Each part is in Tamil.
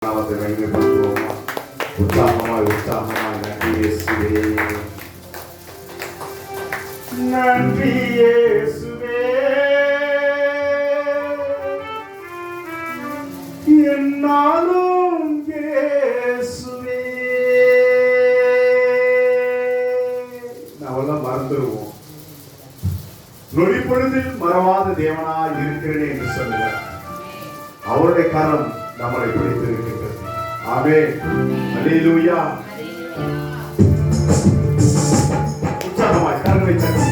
நாமத்தை மகிமைப்படுத்துவோமா? உற்சாகமாய் நன்றி இயேசுவே, நன்றி இயேசுவே, என்னாலும் இயேசுவே. நாமெல்லாம் மறந்துடுவோம். நொடி பொழுதில் மறவாத தேவனாய் இருக்கிறேன் என்று சொல்லுகிறார். அவருடைய கரம் நம்மளை பிடித்திருக்கின்றது. ஆமென். அல்லேலூயா. உற்சாகமாய் கரங்களை தட்டி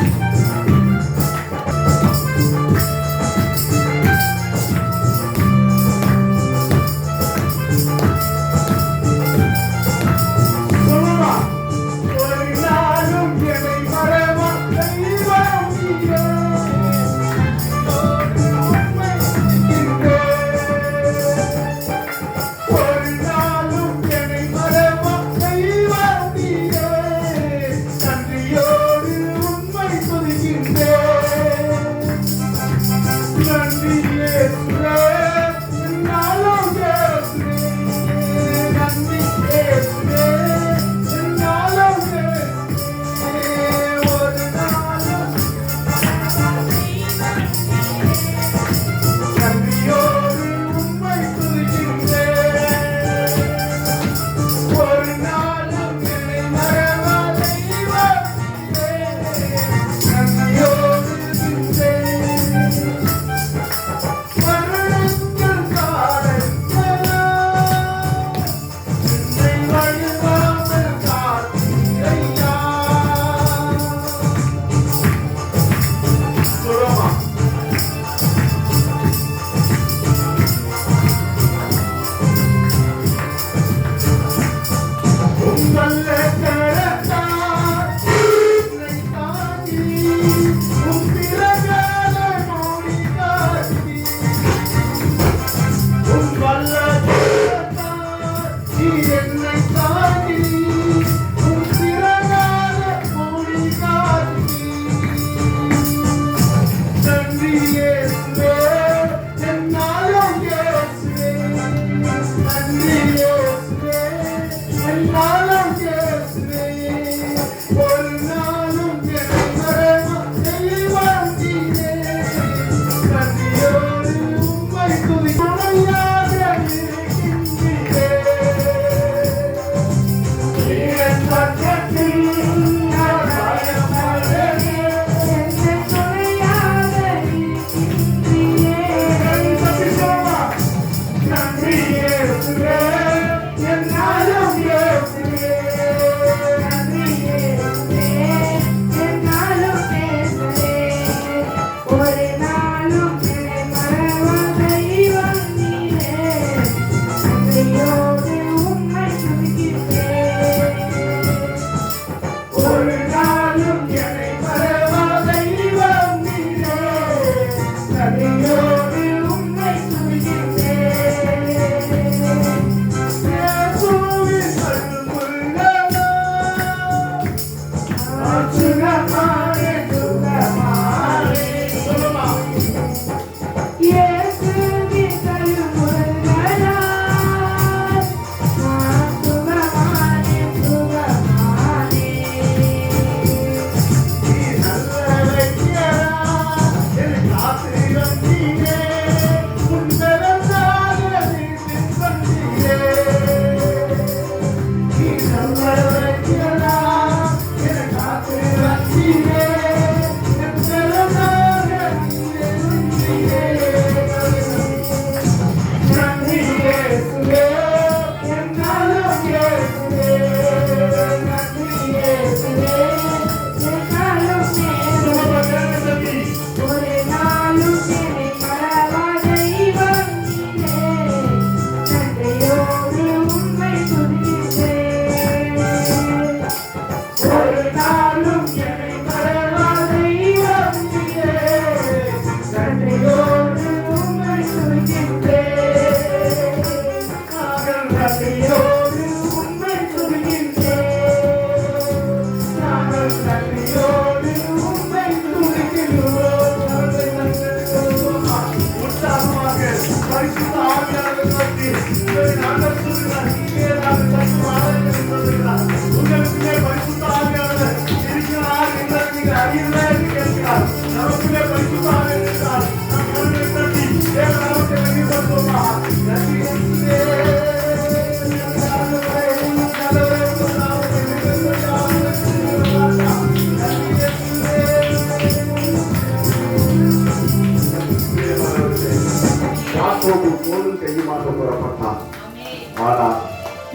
ஆனால்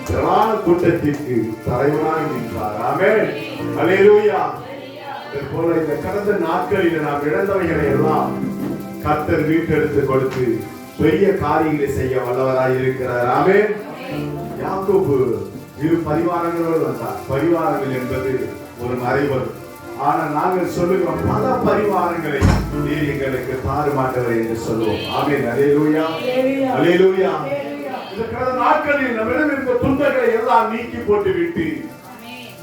திரளான கூட்டத்திற்கு தலைவனாய் நின்றார். ஆமென். அல்லேலூயா. போல இந்த கடந்த நாட்களில் நாம் இழந்தவைகளை எல்லாம் கர்த்தர் மீட்டெடுத்து கொடுத்து பெரிய காரியங்களை செய்ய வல்லவராய் இருக்கிறார். ஆமென். யாக்கோபு இரு பரிவாரங்களோடு வந்தார். பரிவாரங்கள் என்பது ஒரு மறைவர். ஆனால் நாங்கள் சொல்லுகிறோம் பல பரிவாரங்களை நீர் எங்களுக்கு தாருமாட்டவர் என்று சொல்லுவோம். ஆமென். அல்லேலூயா. அல்லேலூயா. இந்த கடந்த நாட்களில் நம்மிடம் இருந்த துன்பங்களை எல்லாம் நீக்கி போட்டு விட்டு,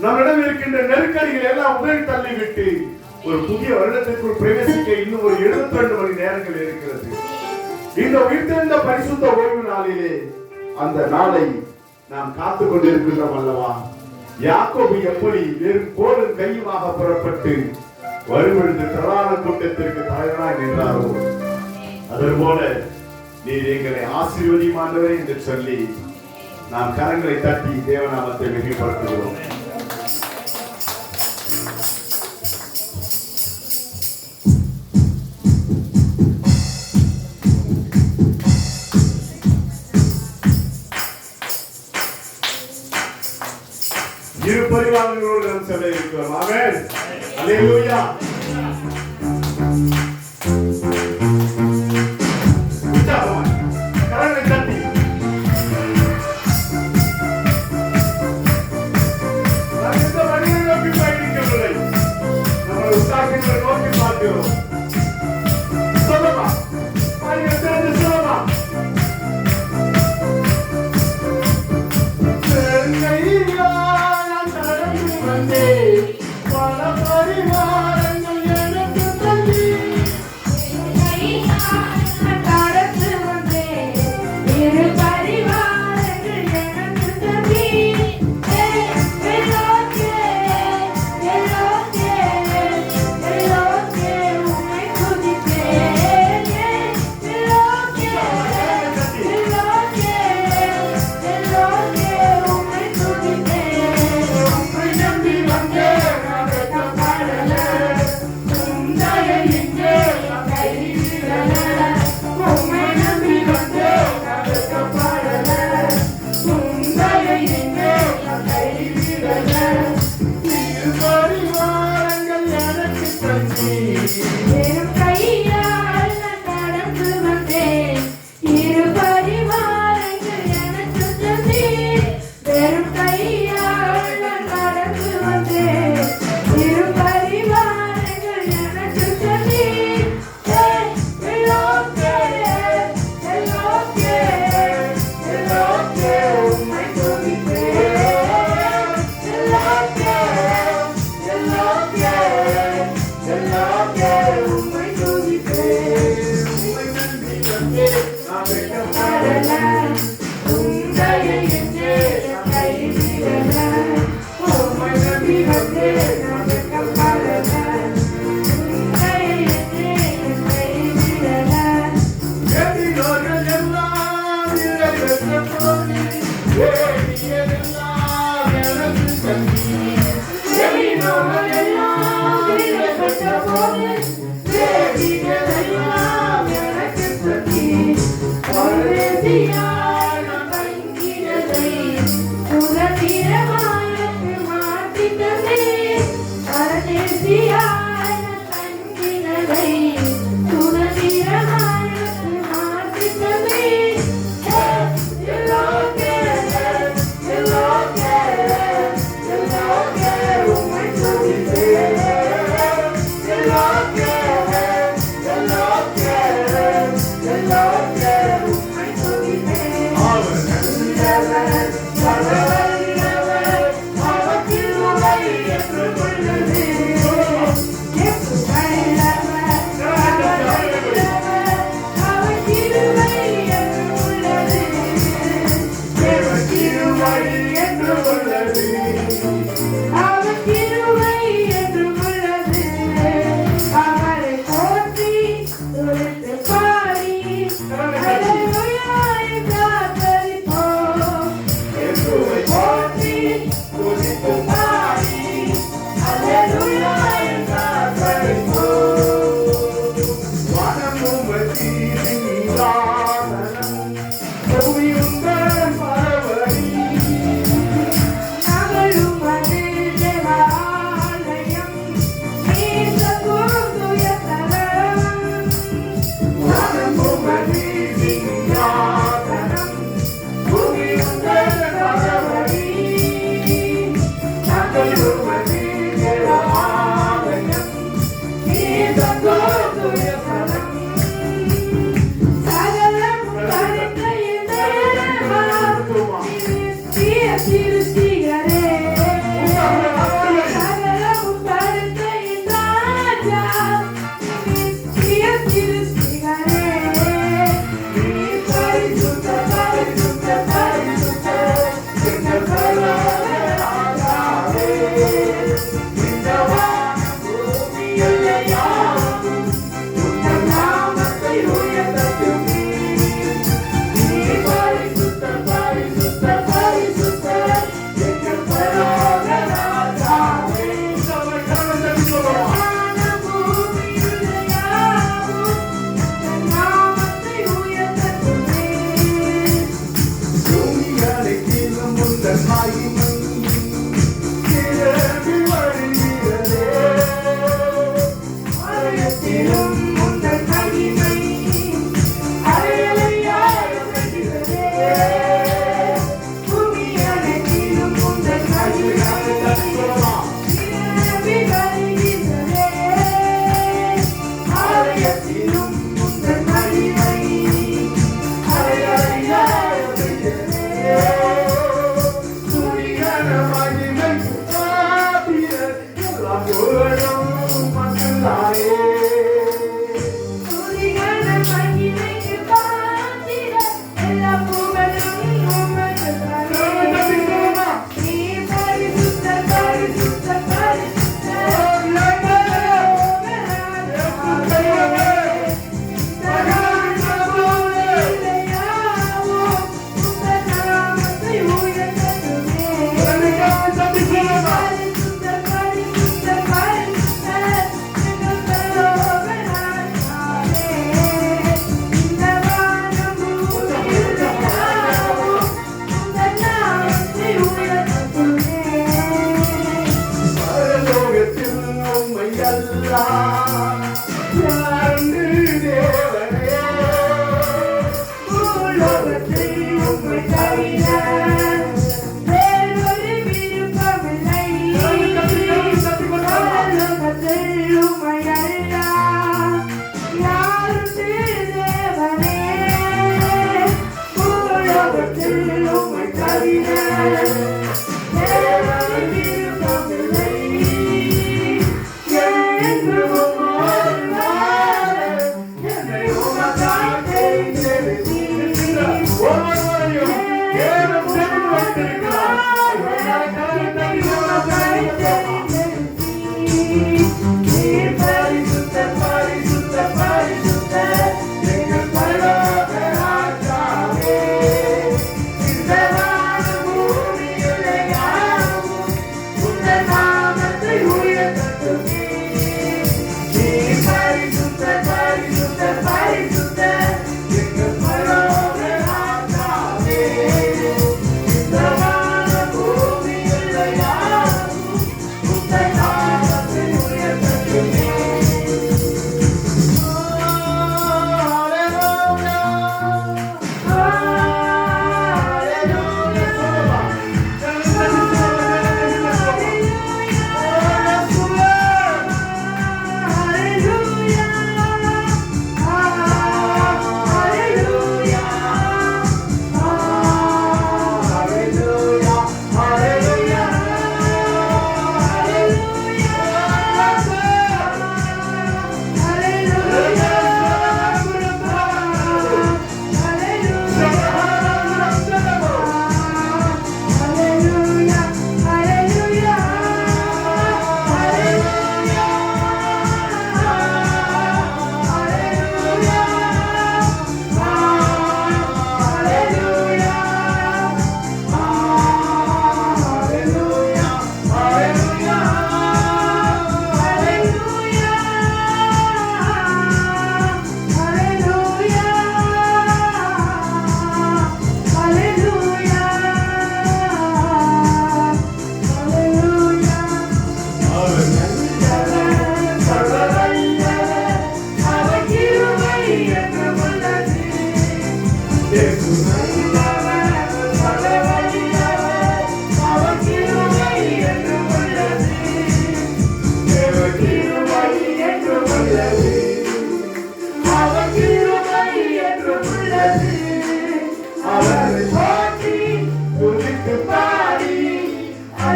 நம்மிடம் இருக்கின்ற நெருக்கடிகளை எல்லாம் உதவி தள்ளி விட்டு ஒரு புதிய வருடத்திற்குள் பிரவேசிக்க இன்னும் ஒரு 72 மணி நேரங்கள் இருக்கிறது. இந்த உயிர்த்தெழுந்த பரிசுத்த ஓய்வு நாளிலே அந்த நாளை நாம் காத்துக் கொண்டிருக்கின்றோம் அல்லவா? யாக்கோபு எப்படி வெறும் கோலும் கையுமாக புறப்பட்டு வரும்பொழுது திரளான கூட்டத்திற்கு தலைவனாய் நின்றாரோ, அதுபோல நீர் எங்களை ஆசீர்வதியும் ஆண்டவரே என்று சொல்லி நாம் கரங்களை தட்டி தேவநாமத்தை மிகைப்படுத்துகிறோம். இரு பரிவாரங்களோடு நாம் செல்ல இருக்கிறோம். ஆமென். அல்லேலூயா. கரங்களை தட்டி நாம் இந்த வழியை நோக்கி பயணிக்கவில்லை, நம்மளை உற்சாகங்களை நோக்கி பார்க்கிறோம். சொல்லமா சொல்லமா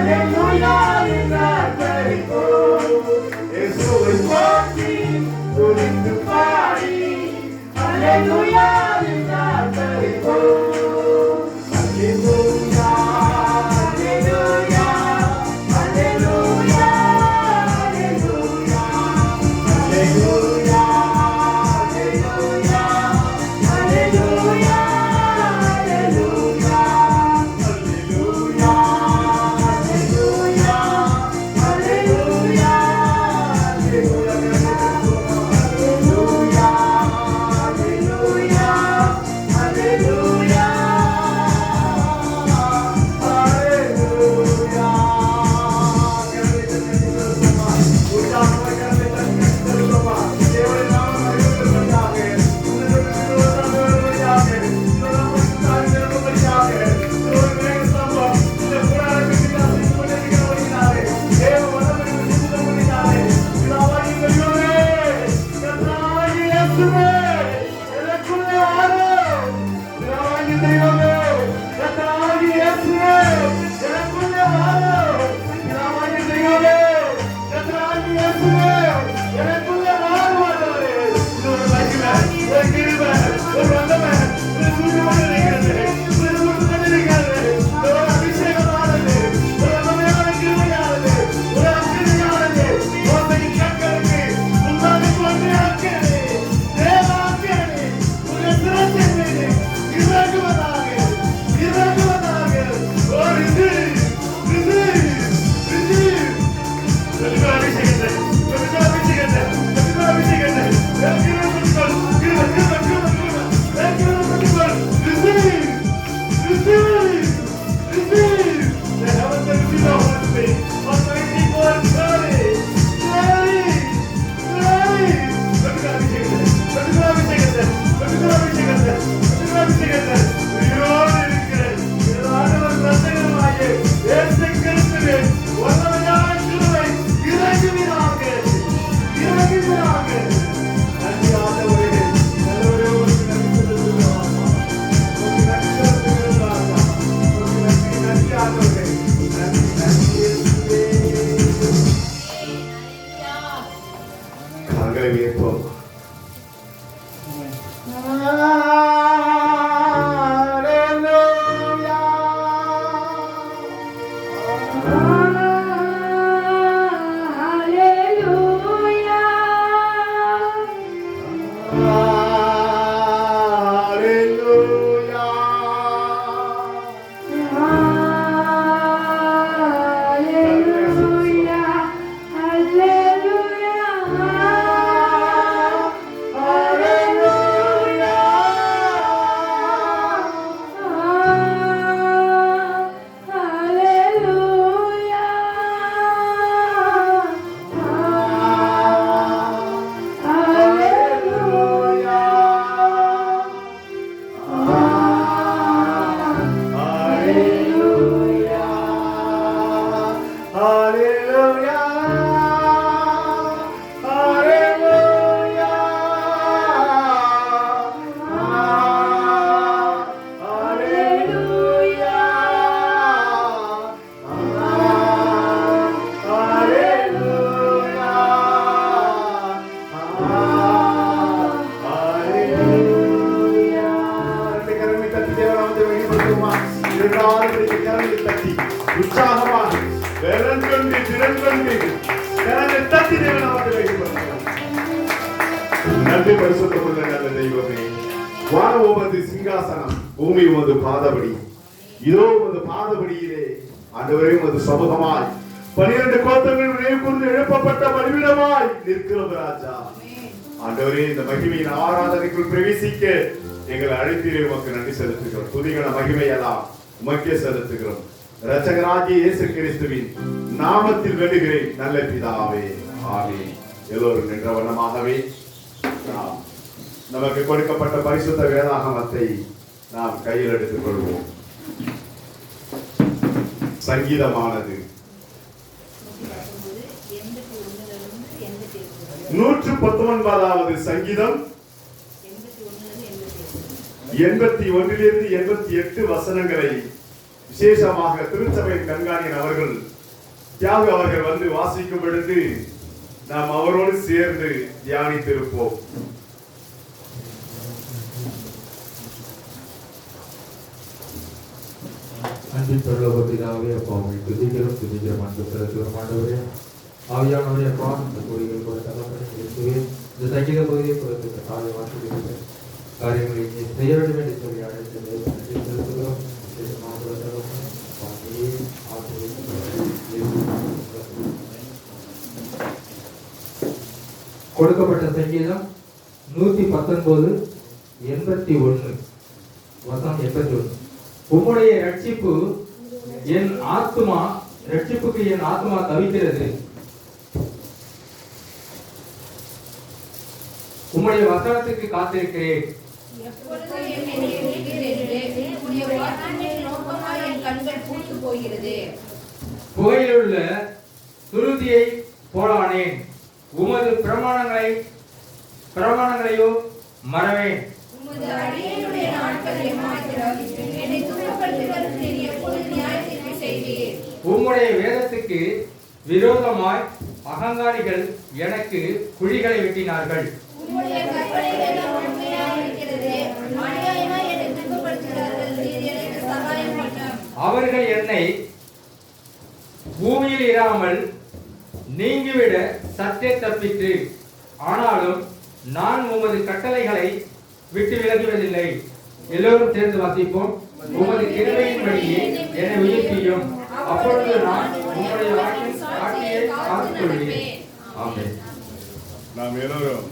Hallelujah, இயேசுவை போற்றி துதித்து பாடி Hallelujah, நன்றி பரிசுத்தமுள்ள நல்ல தெய்வமே. வானம் உமது சிங்காசனம், பூமி உமது பாதபடி. இதோ உமது பாதபடியிலே ஆண்டவரே உமது சமூகமாய் 12 கோத்திரங்கள் நினைவு கூர்ந்து எழுப்பப்பட்ட பலிபீடமாய் நிற்கிறோம் ராஜா. ஆண்டவரே இந்த மகிமையின் ஆராதனைக்குள் பிரவேசிக்க எங்களை அழைத்தீரே உமக்கு நன்றி செலுத்துகிறோம். துதிகன மகிமையெல்லாம் உமக்கே செலுத்துகிறோம். இரட்சகராகிய இயேசு கிறிஸ்துவின் நாமத்தில் வேண்டுகிறேன் நல்ல பிதாவே, ஆமென். எல்லோரும் நின்ற வண்ணமாகவே நமக்கு கொடுக்கப்பட்ட பரிசுத்த வேதாகமத்தை நாம் கையில் எடுத்துக் கொள்வோம். சங்கீதமானது 119வது சங்கீதம் 81 88 வசனங்களை விசேஷமாக திருச்சபை கண்காணியர் அவர்கள் தியாகு அவர்கள் வந்து வாசிக்கும் பொழுது நாம் அவரோடு சேர்ந்து தியானித்திருப்போம். அன்பின் பரலோக பிதாவே, அப்பா உம்மை துதிக்கிறோம் அன்பு செலுத்துகிறோம் ஆண்டவரே. ஆவியானவரே, அப்பா இந்த கூறிகள் கூட தகப்பனே இயேசுவே, இந்த சங்கீத பகுதியை கொடுத்த காலை வாசிக்கிற காரியங்களை நீ செய்ய வேண்டும் என்று சொல்லி அழைத்து நன்றி செலுத்துகிறோம். கொடுக்கப்பட்ட சங்கீதம் 119 81 வசனம் 81. உம்முடைய ரட்சிப்புக்கு என் ஆத்துமா தவிக்கிறது. உம்முடைய வசனத்துக்கு காத்திருக்கிறேன். புகையிலுள்ள துருதியை போலானேன். உமது பிரமாணங்களையோ மறவேன். உம்முடைய வேதத்துக்கு விரோதமாய் அகங்காரிகள் எனக்கு குழிகளை வெட்டினார்கள். அவர்கள் என்னை பூமியில் இராமல் நீங்கிவிட சற்றே தப்பித்து, ஆனாலும் நான் உமது கட்டளைகளை விட்டு விலகுவதில்லை. எல்லோரும் சேர்ந்து வாசிப்போம். உமது கிருபையின்படியே என்னை உயிர்ப்பியும், அப்பொழுது நான் உம்முடைய வார்த்தையை காத்துக்கொள்வேன். ஆமென். நாம் எல்லோரும்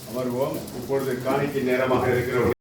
அமர்வோம். இப்பொழுது காணிக்கை நேரமாக இருக்கிறோம்.